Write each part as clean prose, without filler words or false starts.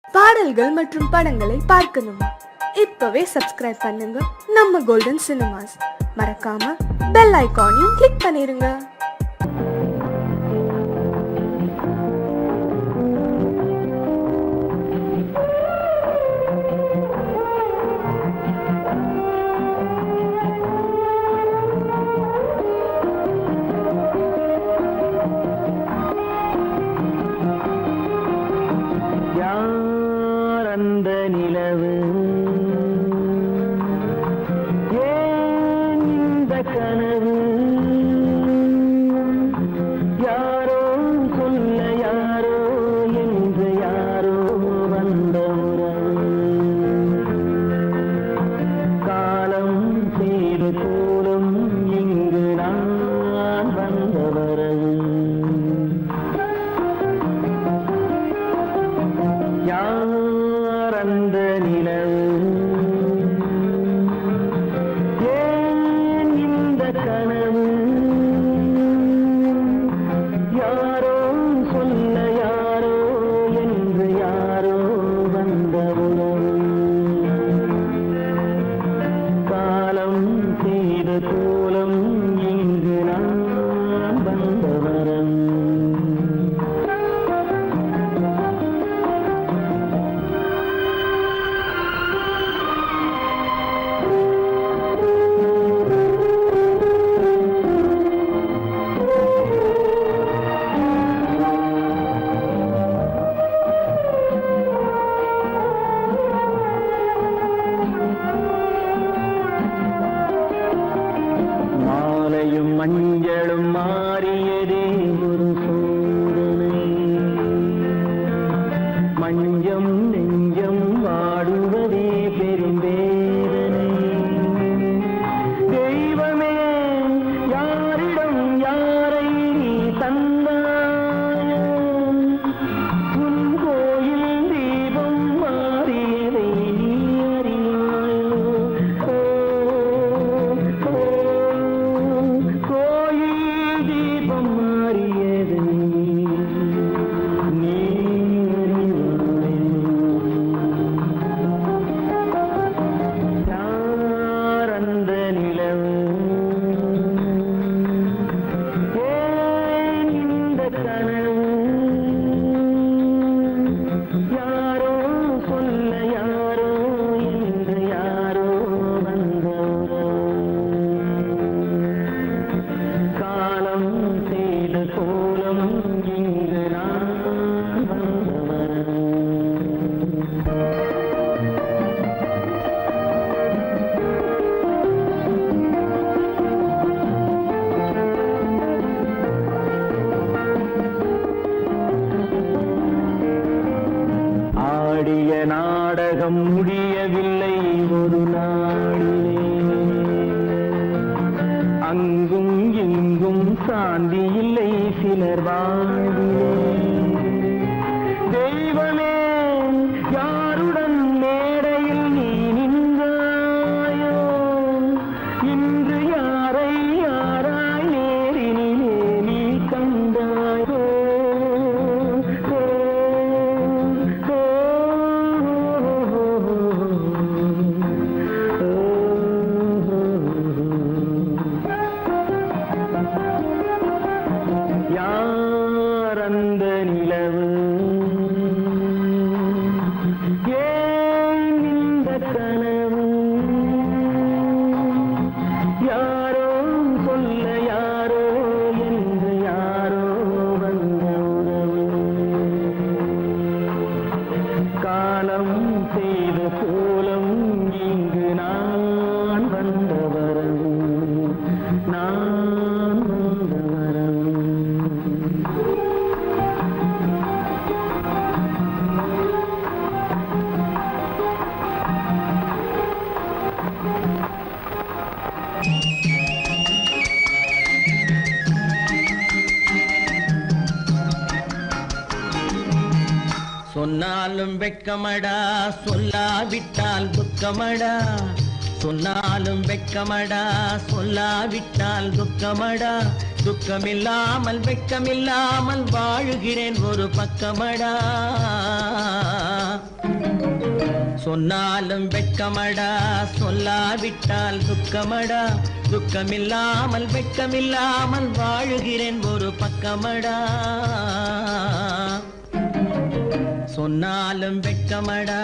பாடல்கள் மற்றும் படங்களை பார்க்கணுமா? இப்பவே சப்ஸ்கிரைப் பண்ணுங்க நம்ம கோல்டன் சினிமாஸ். மறக்காம பெல் ஐகானையும் கிளிக் பண்ணிருங்க. அந்த நிலவு ஏன் இந்த கனவு யாரோ சொல்ல யாரோ என்று யாரோ வந்த உறவு காலம் செய்து கூடும் இங்கு நான் வந்த வரவு அந்த நிலவு ஏன் இந்த கனவு யாரோ சொல்ல யாரோ என்று யாரோ வந்த உறவு காலம் செய்த கோலம் இங்கு நான் வந்த வரம் மஞ்சளும் மாறியதே ஒரு சோதனை மஞ்சம் நெஞ்சம் வாடுவதே பெரும்பேதனை தெய்வமே யாரிடம் யாரை தந்தாயோ உன் கோயில் தீபம் மாறியதை நீ அறியாயோ நாடகம் முடியவில்லை ஒரு நாளிலே அங்கும் இங்கும் சாந்தி இல்லை சிலர் வாழ்விலே தெய்வமே யாருடன் மேடையில் நீ நின்றாயோ இன்று யாரை யாராய் நேரினிலே நீ கண்டாயோ அந்த நிலவு ஏன் இந்த கனவு யாரோ சொல்ல யாரோ என்று யாரோ வந்த உறவு காலம் செய்த கோலம் இங்கு நான் வந்த வரவு நான் வந்த வரவு சொன்னாலும் வெட்கமடா சொல்லாவிட்டால் துக்கமடா சொன்னாலும் வெட்கமடா சொல்லாவிட்டால் துக்கமடா துக்கமில்லாமல் வெட்கமில்லாமல் வாழுகிறேன் ஒரு பக்கமடா சொன்னாலும் வெட்கமடா சொல்லாவிட்டால் துக்கமடா துக்கமில்லாமல் வெட்கமில்லாமல் வாழுகிறேன் ஒரு பக்கமடா சொன்னாலும் வெட்கமடா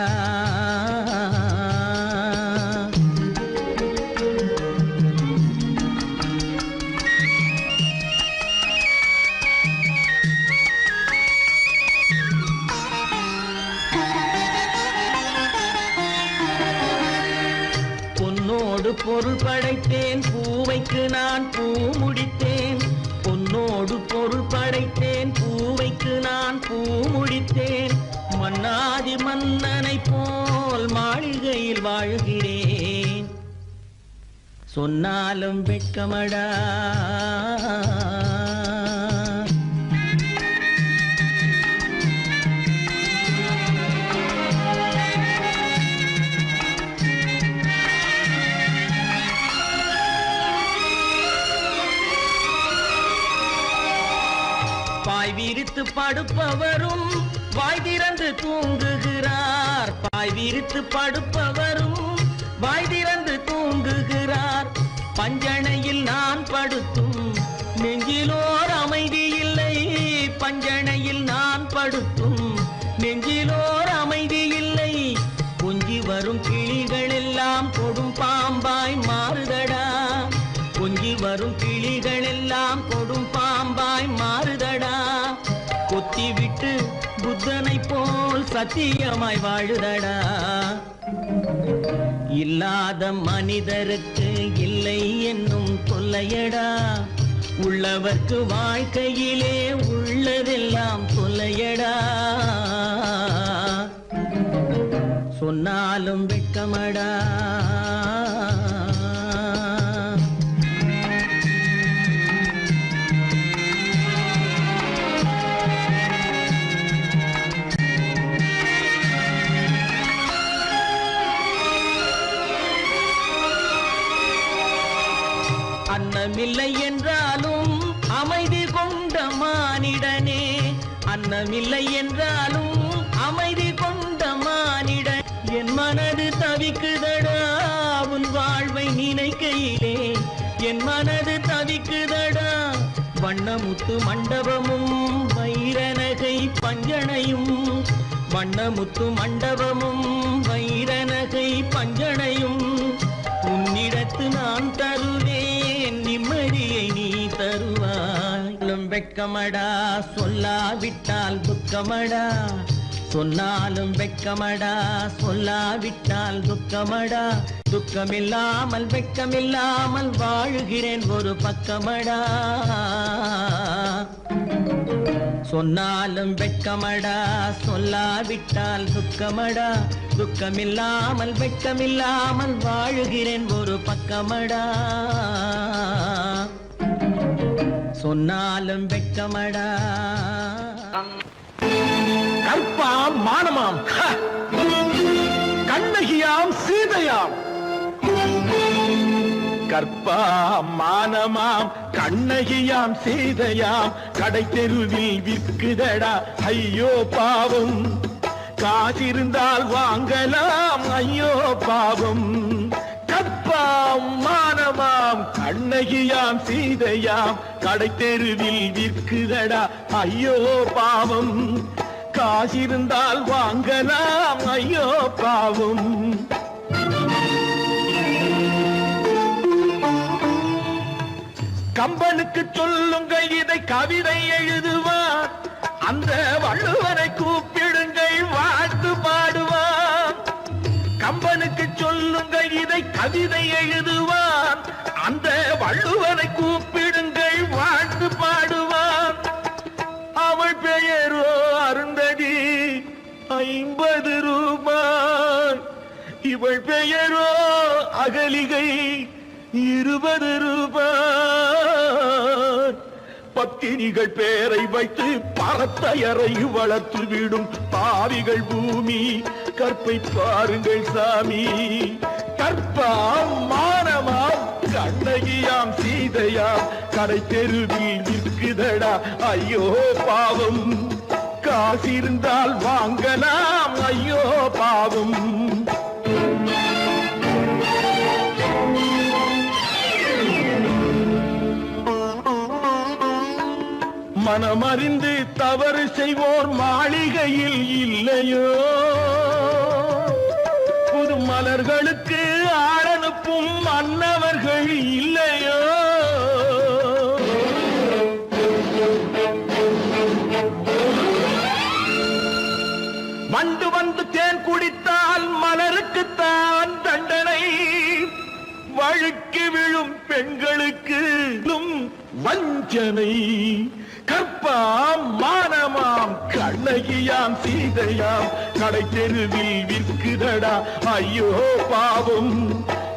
பொருள் படைத்தேன் பூவைக்கு நான் பூ முடித்தேன் பொன்னோடு பொருள் படைத்தேன் பூவைக்கு நான் பூ முடித்தேன் மன்னாதி மன்னனை போல் மாளிகையில் வாழ்கிறேன் சொன்னாலும் வெட்கமடா பாய் விரித்து படுப்பவரும் வாய் திறந்து தூங்குகிறார் பாய் விரித்து படுப்பவரும் வாய் திறந்து தூங்குகிறார் பஞ்சணையில் நான் படுத்தும் நெஞ்சிலோர் அமைதி இல்லை பஞ்சணையில் நான் படுத்தும் நெஞ்சிலோர் அமைதி இல்லை கொஞ்சி வரும் கிளிகள் எல்லாம் கொடும் பாம்பாய் மாறுதடா கொஞ்சி வரும் கிளிகள் எல்லாம் கொடும் பாம்பாய் மாறுதடா கொத்தி விட்டு புத்தனை போல் சத்தியமாய் வாழுதடா இல்லாத மனிதருக்கு இல்லை என்னும் தொல்லையடா உள்ளவர்க்கு வாழ்க்கையிலே உள்ளதெல்லாம் தொல்லையடா சொன்னாலும் வெட்கமடா அன்னமில்லை என்றாலும் அமைதி கொண்ட மானிடனே அன்னமில்லை என்றாலும் அமைதி கொண்ட மானிடன் என் மனது தவிக்குதடா உன் வாழ்வை நினைக்கையிலே என் மனது தவிக்குதடா வண்ணமுத்து மண்டபமும் வைரநகை பஞ்சனையும் வண்ணமுத்து மண்டபமும் வைரநகை பஞ்சனையும் உன்னிடத்து நான் தருவேன் நிம்மதியை நீ தருவாய் வெட்கமடா சொல்லாவிட்டால் துக்கமடா சொன்னாலும் வெட்கமடா சொல்லாவிட்டால் துக்கமடா துக்கமில்லாமல் வெட்கமில்லாமல் வாழுகிறேன் ஒரு பக்கமடா சொன்னாலும் வெட்கமடா சொல்லாவிட்டால் துக்கமடா துக்கமில்லாமல் வெட்கமில்லாமல் வாழுகிறேன் ஒரு பக்கமடா சொன்னாலும் வெட்கமடா கற்பாம் மானமாம் கண்ணகியாம் சீதையாம் கற்பாம் மானமாம் கண்ணகியாம் சீதையாம் கடை தெருவில் விற்குதடா ஐயோ பாவம் காசிருந்தால் வாங்கலாம் ஐயோ பாவம் கற்பாம் மானமாம் கண்ணகியாம் சீதையாம் கடை தெருவில் விற்குதடா ஐயோ பாவம் காசிருந்தால் வாங்கலாம் ஐயோ பாவம் கம்பனுக்கு சொல்லுங்கள் இதை கவிதை எழுதுவார் அந்த வள்ளுவனை கூப்பிடுங்கள் வாழ்த்து பாடுவார் கம்பனுக்கு சொல்லுங்கள் இதை கவிதை எழுதுவார் அந்த வள்ளுவனை கூப்பிடுங்கள் வாழ்த்து பாடுவார் அவள் பெயரோ அருந்ததி 50 ரூபாய் இவள் பெயரோ அகலிகை 20 ரூபாய் பத்தினிகள் பேரை வைத்து பரத்தையரை வளர்த்து விடும் பாவிகள் பூமி கற்பை பாருங்கள் சாமி கற்பாம் மானமாம் கண்ணகியாம் சீதையாம் கடை தெருவில் நிற்குதடா ஐயோ பாவம் காசிருந்தால் வாங்கலாம் ஐயோ பாவம் மனமறிந்து தவறு செய்வோர் மாளிகையில் இல்லையோ புது மலர்களுக்கு ஆளனுப்பும் மன்னவர்கள் இல்லையோ வண்டு வந்து தேன் குடித்தால் மலருக்குத்தான் தண்டனை வழுக்கி விழும் பெண்களுக்கு வஞ்சனை கற்பாம் மானமாம் கண்ணகியாம் சீதையாம் கடை தெருவில் விற்குதடா ஐயோ பாவம்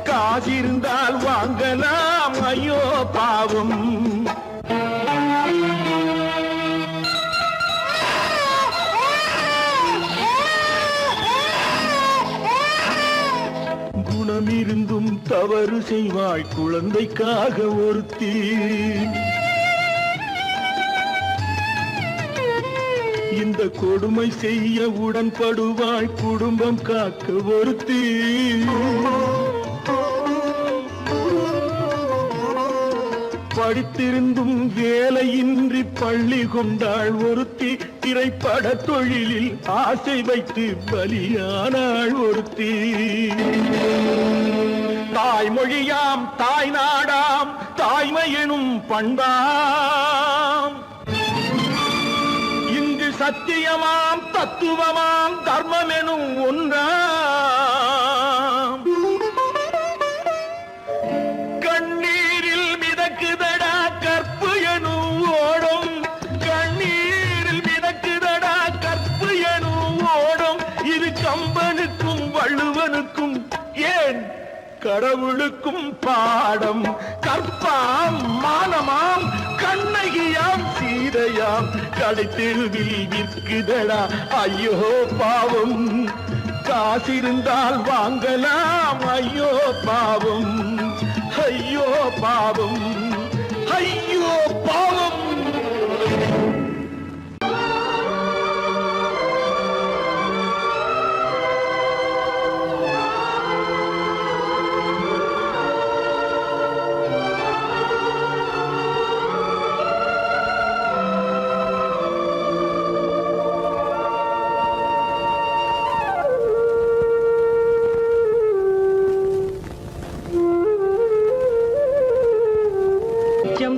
காசிருந்தால் வாங்கலாம் ஐயோ பாவம் குணமிருந்தும் தவறு செய்வாய் குழந்தைக்காக ஒருத்தி இந்த கொடுமை செய்ய உடன்படுவாய் குடும்பம் காக்க ஒருத்தி படித்திருந்தும் வேலையின்றி பள்ளி கொண்டாள் ஒருத்தி திரைப்பட தொழிலில் ஆசை வைத்து பலியானாள் ஒருத்தி தாய்மொழியாம் தாய் நாடாம் தாய்மை எனும் பண்பாம் இங்கு சத்தியமாம் தத்துவமாம் தர்மம் எனும் ஒன்றாம் கண்ணீரில் மிதக்குதடா கற்பு எனும் ஓடும் கண்ணீரில் மிதக்குதடா கற்பு எனும் ஓடும் இது கம்பனுக்கும் வள்ளுவனுக்கும் ஏன் கடவுளுக்கும் பாடம் கற்பாம் மானமாம் கண்ணகியாம் சீதையாம் கடைத்தெருவில் விற்குதடா ஐயோ பாவம் காசிருந்தால் வாங்கலாம் ஐயோ பாவம் ஐயோ பாவம் ஐயோ பாவம்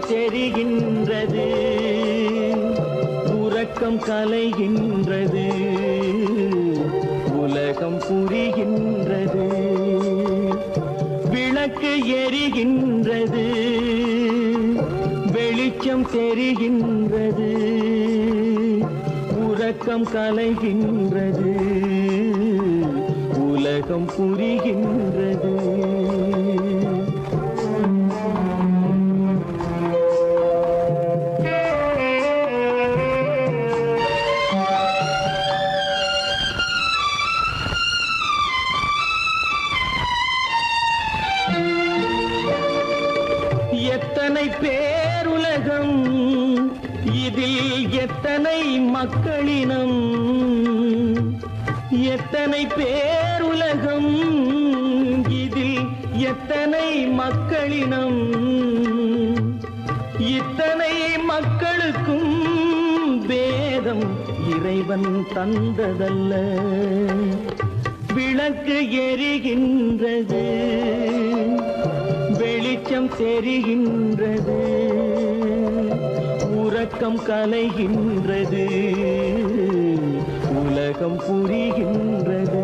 தெரிகின்றது உறக்கம் கலைகின்றது உலகம் புரிகின்றது விளக்கு எரிகின்றது வெளிச்சம் தெரிகின்றது உறக்கம் கலைகின்றது உலகம் புரிகின்றது எத்தனை பேருலகம் இதில் எத்தனை மக்களினம் எத்தனை பேருலகம் இதில் எத்தனை மக்களினம் இத்தனை மக்களுக்கும் வேதம் இறைவன் தந்ததல்ல விளக்கு எரிகின்றது வெளிச்சம் தெரிகின்றது உறக்கம் கலைகின்றது உலகம் புரிகின்றது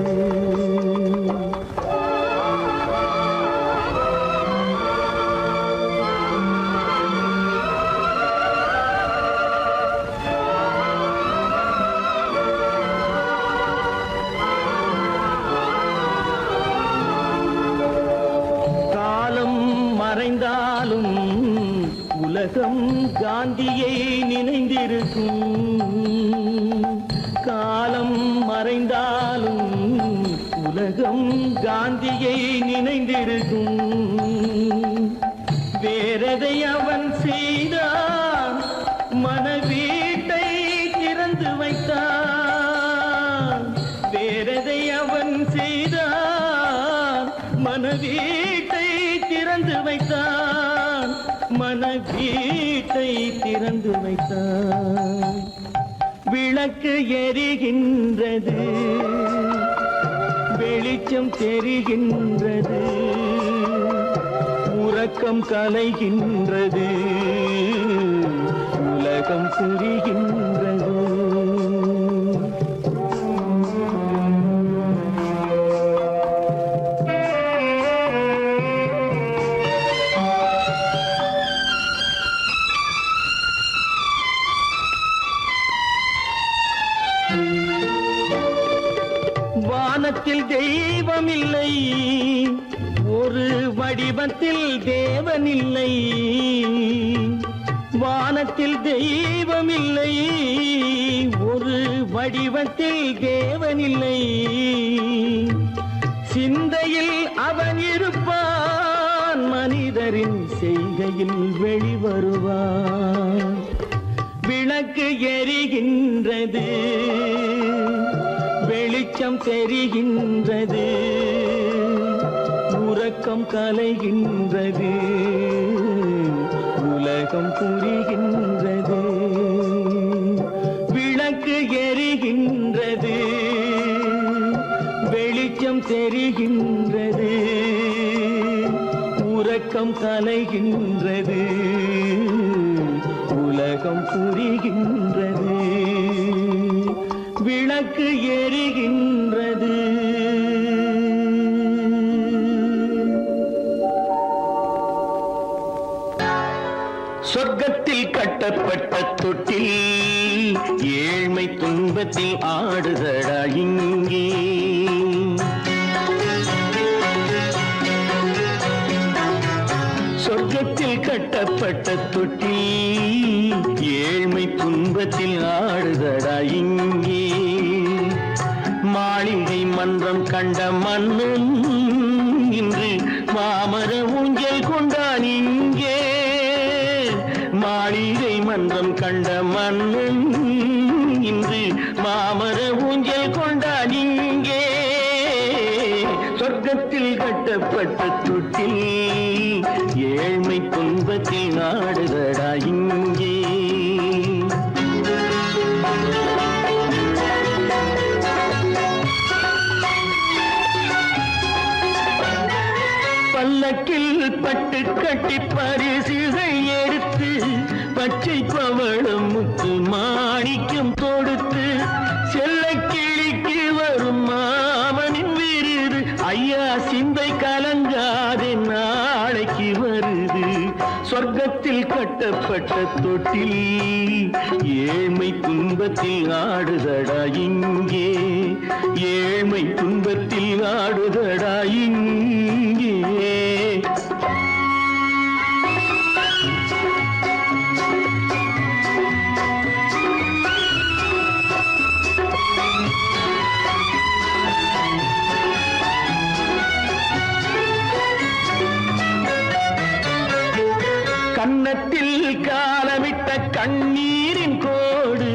மறைந்தாலும் உலகம் காந்தியை நினைந்திருக்கும் காலம் மறைந்தாலும் உலகம் காந்தியை நினைந்திருக்கும் வேறதை அவன் செய்தான் மனவீட்டை திறந்து வைத்தான் வேறதை அவன் செய்தான் மனவீட்டை திறந்து வைத்தான் மன வீட்டை திறந்து வைத்தாய். விளக்கு எரிகின்றது, வெளிச்சம் தெரிகின்றது, உறக்கம் கலைகின்றது, உலகம் புரிகின்றது. வானத்தில் தெய்வம் இல்லை, ஒரு வடிவத்தில் தேவன் இல்லை. வானத்தில் தெய்வம் இல்லை, ஒரு வடிவத்தில் தேவன் இல்லை. சிந்தையில் அவன் இருப்பான், மனிதரின் செய்கையில் வெளிவருவான். விளக்கு எரிகின்றது, வெளிச்சம் தெரிகின்றது, உறக்கம் கலைகின்றது, உலகம் புரிகின்றது. விளக்கு எரிகின்றது, வெளிச்சம் தெரிகின்றது, உறக்கம் கலைகின்றது, உலகம் புரிகின்றது. விளக்கு எரிகின்றது. சொர்க்கத்தில் கட்டப்பட்ட தொட்டில் ஏழ்மை துன்பத்தில் ஆடுதடா இங்கே. சொர்க்கத்தில் கட்டப்பட்ட தொட்டில் ஏழ்மை துன்பத்தில் ஆடுதடா இங்கே. மாளிகை மன்றம் கண்ட மன்னன் இன்று மாமர ஊஞ்சல் கொண்டான் இங்கே. மாளிகை மன்றம் கண்ட மன்னன் இன்று மாமர ஊஞ்சல் கொண்டான் இங்கே. சொர்க்கத்தில் கட்டப்பட்ட தொட்டில் ஏழ்மை துன்பத்தில் நாடுதடா இங்கே. பல்லக்கில் பட்டு கட்டி பரிசுகள் எடுத்து, பச்சை பவளம் முத்து மாணிக்கம் கொடுத்து, செல்ல கிளிக்கு வரும் மாமனின் விருது. ஐயா சிந்தை கலங்காதே, நாளைக்கு வருது. சொர்க்கத்தில் கட்டப்பட்ட தொட்டில் ஏழ்மை துன்பத்தில் ஆடுதடா இங்கே. ஏழ்மை துன்பத்தில் ஆடுதடா இங்கே. கன்னத்தில் காலமிட்ட கண்ணீரின் கோடு,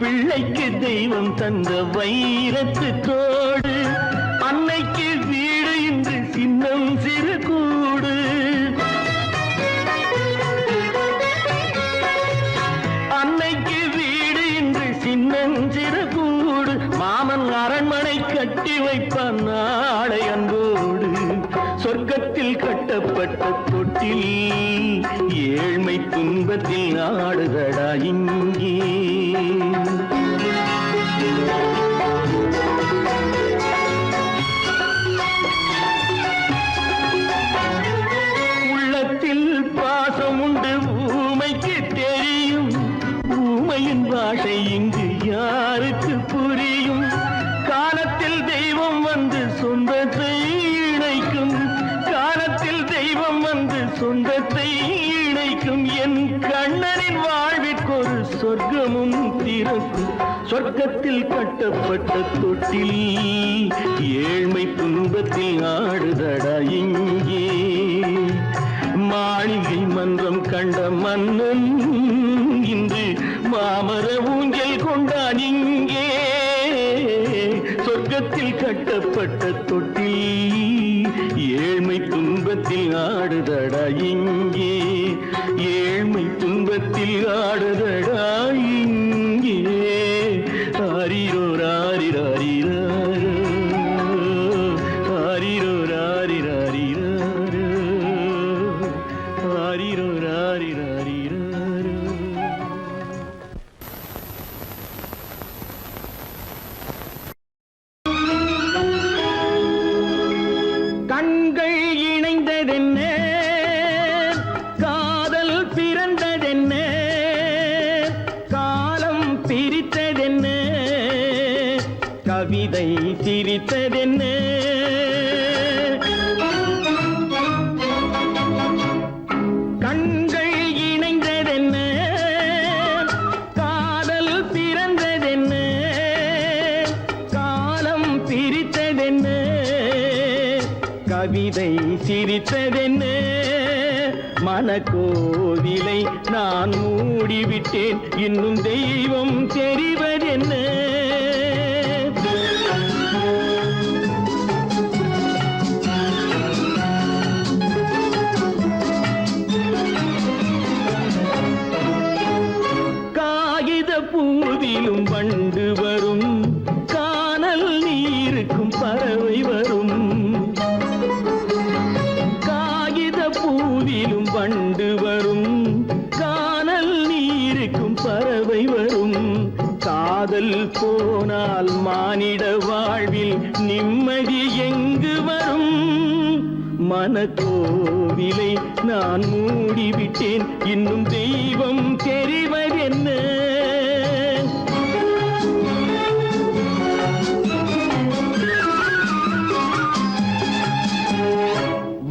பிள்ளைக்கு தெய்வம் தந்த வைரத்து தோடு. அன்னைக்கு வீடு இன்று சின்னம் சிறு கூடு. அன்னைக்கு வீடு இன்று சின்னம் சிறு கூடு. மாமன் அரண்மனை கட்டி வைப்பான் நாளை அன்போடு. சொர்க்கத்தில் கட்டப்பட்ட தொட்டில் ஏழ்மை துன்பத்தில் ஆடுதடா இங்கே. உள்ளத்தில் பாசம் உண்டு ஊமைக்கு தெரியும், ஊமையின் பாஷை இங்கு யாருக்கு புரியும். காலத்தில் தெய்வம் வந்து சொந்தத்தை இணைக்கும், காலத்தில் தெய்வம் வந்து சொந்தத்தை இணைக்கும். என் கண்ணனின் வாழ்விற்கொரு சொர்க்கமும் திறக்கும். சொர்க்கத்தில் கட்டப்பட்ட தொட்டில் ஏழ்மை துன்பத்தில் ஆடுதடா இங்கே. மாளிகை மன்றம் கண்ட மன்னன் இன்று மாமர ஊஞ்சல் கொண்டான் இங்கே. சொர்க்கத்தில் கட்டப்பட்ட தொட்டில் ஏழ்மை துன்பத்தில் ஆடுதடா இங்கே, ஏழ்மை துன்பத்தில் ஆடுதடா இங்கே. ஆரிரோ ராரிராரிராரோ, ஆரிரோ ராரிராரிராரோ, ஆரிரோ ராரிராரிராரோ. கண்கள் இணைந்ததென்ன, காதல் பிறந்ததென்ன, காலம் பிரித்ததென்ன, கவிதை சிரித்ததென்ன. கண்கள் இணைந்ததென்ன, காதல் பிறந்ததென்ன, காலம் பிரித்ததென்ன, கவிதை சிரித்ததென்ன. மனக்கோவிலை நான் மூடிவிட்டேன், இன்னும் தெய்வம் தெரிவதென்ன. காகித பூவிலும் வண்டு வரும், கானல் நீருக்கும் பறவை வரும். காகித பூவிலும் வண்டு வரும், கானல் நீருக்கும் பறவை வரும். காதல் போனால் மானிட வாழ்வில் நிம்மதி எங்கு வரும்? மனக்கோவிலை நான் மூடிவிட்டேன், இன்னும் தெய்வம் தெரிவதென்ன.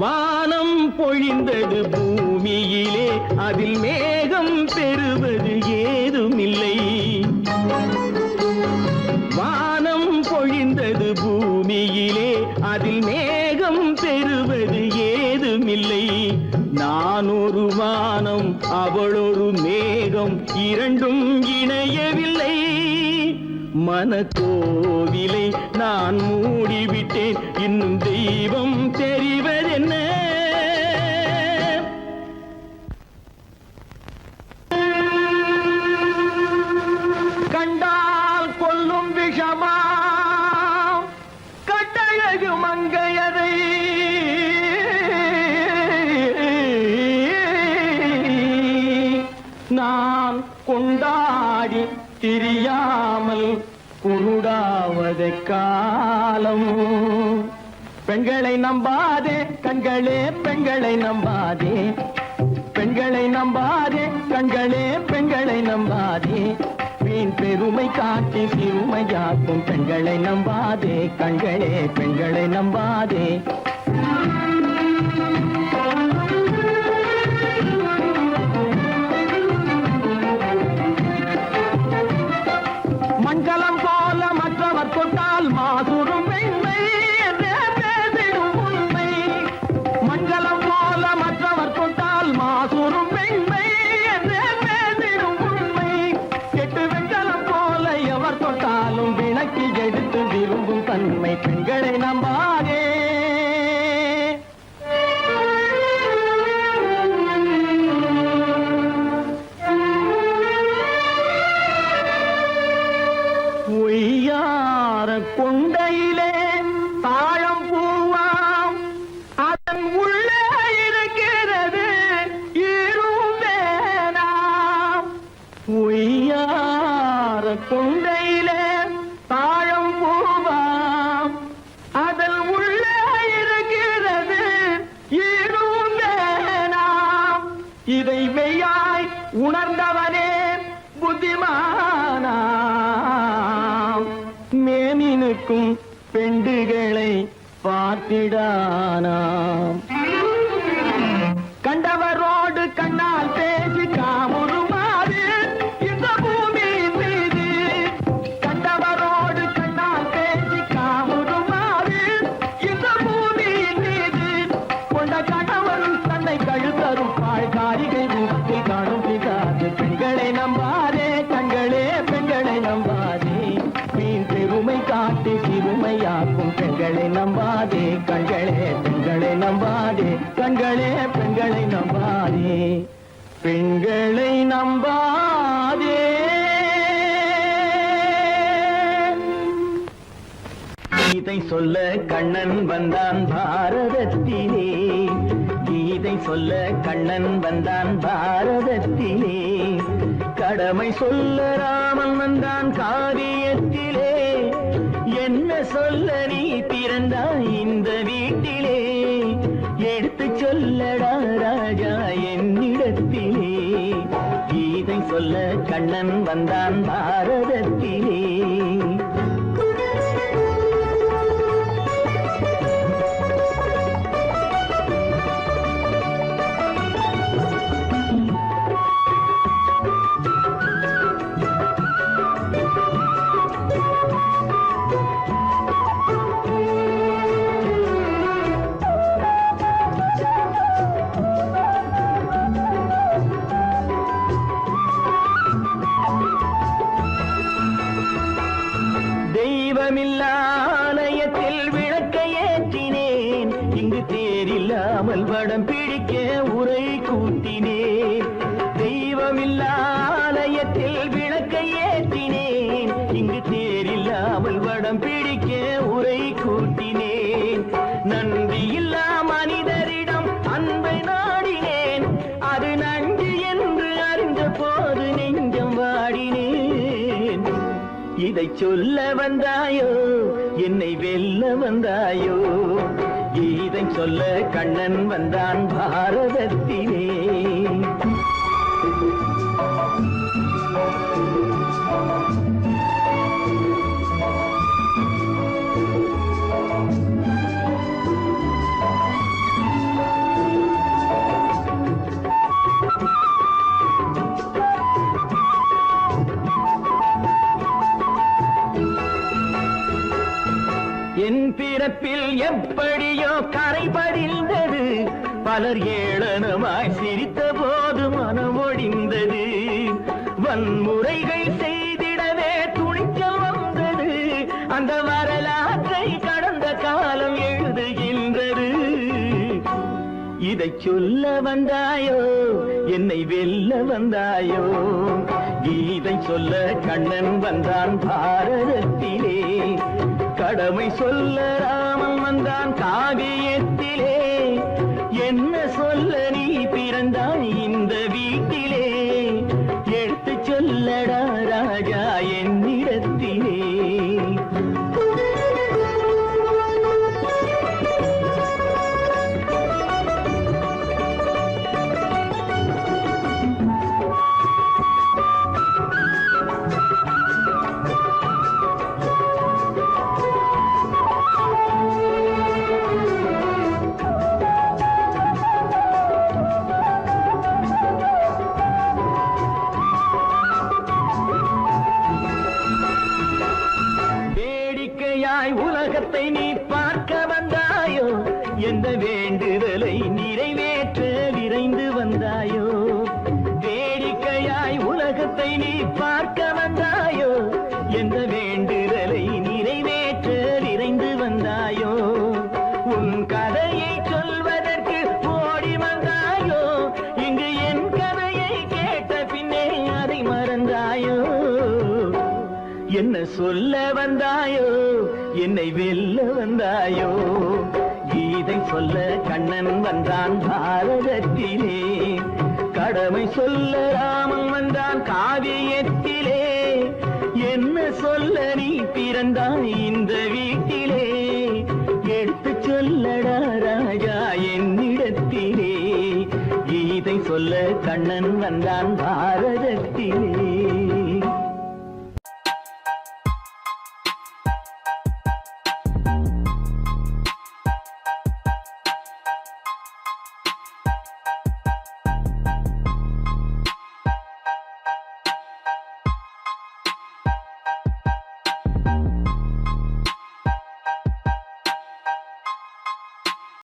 வானம் பொழிந்தது பூமியிலே, அதில் மேகம் பெறுவது ஏதுமில்லை. வானம் பொழிந்தது பூமியிலே, அதில் மேகம் பெறுவது ஏதுமில்லை. நான் ஒரு வானம், அவளொரு மேகம், இரண்டும் இணையவில்லை. மனக்கோவிலை நான் மூடிவிட்டேன், இன்னும் தெய்வம் தெரிவதென்ன. கண்டால் கொல்லும் விஷமா கட்டழகு மங்கையதை, நான் கொண்டாடி தெரியாமல் குருடாவதை காலம். பெண்களை நம்பாதே கண்களே, பெண்களை நம்பாதே, பெண்களை நம்பாதே கண்களே, பெண்களை நம்பாதே. வீண் பெருமை காட்டி சிறுமையாக்கும் பெண்களை நம்பாதே கண்களே, பெண்களை நம்பாதே. மண்கலம் போல மற்றவர் தொட்டால் மாசுரும் பெண்மை என்றே பேசிடும் உண்மை. மண்கலம் போல மற்றவர் தொட்டால் மாசுரும் பெண்மை என்றே பேசிடும் உண்மை. கெட்டு வெண்கலம் போல எவர் தொட்டாலும் விளக்கி எடுத்து விரும்பும் தன்மை. பெண்களை நம்பாதே. கொண்டையிலே தாழம் பூவாம், அதன் உள்ளே இருக்கிறது ஈரும் வேணாம். உய்யார கொண்டையிலே தாழம் பூவாம், அதன் உள்ளே இருக்கிறது ஈரும் வேணாம். இதை மெய்யாய் உணர்ந்தவனே புத்திமானாம். மேனினுக்கும் பெண்டுகளை பார்த்திடானாம். கண்டவரோடு கண்ணால் பேசி காமுறுமாறு இந்த பூமியின் மீது. கண்டவரோடு கண்ணால் பேசி காமுறுமாறு இந்த பூமியின் மீது. கொண்ட கணவரும் தன்னை கழுத்தரும் பாழ்காரிகை ரூபத்தில் காணும் பிதாது. பெண்களை நம்பாதே கண்களே, பெண்களை நம்பாதே. வீண் பெருமை காட்டி சிறுமையாக்கும் பெண்களை நம்பாதே கண்களே பெண்களை நம்பாதே கண்களே பெண்களை நம்பாதே பெண்களை நம்பாதே. கீதை சொல்ல கண்ணன் வந்தான் பாரதத்திலே, கீதை சொல்ல கண்ணன் வந்தான் பாரதத்திலே, கடமை சொல்ல ராமன் வந்தான் காவியத்திலே, என்ன சொல்ல நீ பிறந்தாய் இந்த வீட்டிலே, எடுத்து சொல்லடா ராஜா என்னிடத்திலே, கீதை சொல்ல கண்ணன் வந்தான் பாரதத்திலே. தெய்வமில்லாலயத்தில் விளக்கை ஏற்றினேன், இங்கு தேரில்லாமல் வடம் பிடிக்க உரை கூட்டினேன். தெய்வமில்லாலயத்தில் விளக்கை ஏற்றினேன், இங்கு தேரில்லாமல் வடம் பிடிக்க உரை கூட்டினேன். நன்றியில்லா மனிதரிடம் அன்பை நாடினேன், அது நன்றி என்று அறிந்த போது நெஞ்சம் வாடினேன். இதை சொல்ல வந்தாயோ என்னை வெல்ல வந்தாயோ, இதை சொல்ல கண்ணன் வந்தான் பாரதத்திலே. என் பிறப்பில் எப்படியோ கரை படிந்தது, பலர் ஏளனமாய் சிரித்த போது மனம் ஒடிந்தது. வன்முறைகள் செய்திடவே துணிச்சல் வந்தது, அந்த வரலாற்றை கடந்த காலம் எழுதுகின்றது. இதை சொல்ல வந்தாயோ என்னை வெல்ல வந்தாயோ, கீதை சொல்ல கண்ணன் வந்தான் பாரதத்திலே, கடமை சொல்ல ராமன் வந்தான் காவியத்திலே, என்ன சொல்ல நீ பிறந்தாய் இந்த வீட்டிலே, எடுத்து சொல்லடா ராஜா என்னிடத்திலே. உலகத்தை நீ பார்க்க வந்தாயோ, எந்த வேண்டுதலை நிறைவேற்ற விரைந்து வந்தாயோ. வேடிக்கையாய் உலகத்தை நீ பார்க்க வந்தாயோ, எந்த வேண்டுதலை நிறைவேற்ற விரைந்து வந்தாயோ. உன் கதையை சொல்வதற்கு ஓடி வந்தாயோ, இங்கு என் கதையை கேட்ட பின்னே அதை மறந்தாயோ. என்ன சொல்ல வந்தாயோ என்னை வெல்ல வந்தாயோ, கீதை சொல்ல கண்ணன் வந்தான் பாரதத்திலே, கடமை சொல்ல ராமன் வந்தான் காவியத்திலே, என்ன சொல்ல நீ பிறந்தாய் இந்த வீட்டிலே, எடுத்து சொல்லடா ராஜா என்னிடத்திலே, கீதை சொல்ல கண்ணன் வந்தான் பாரத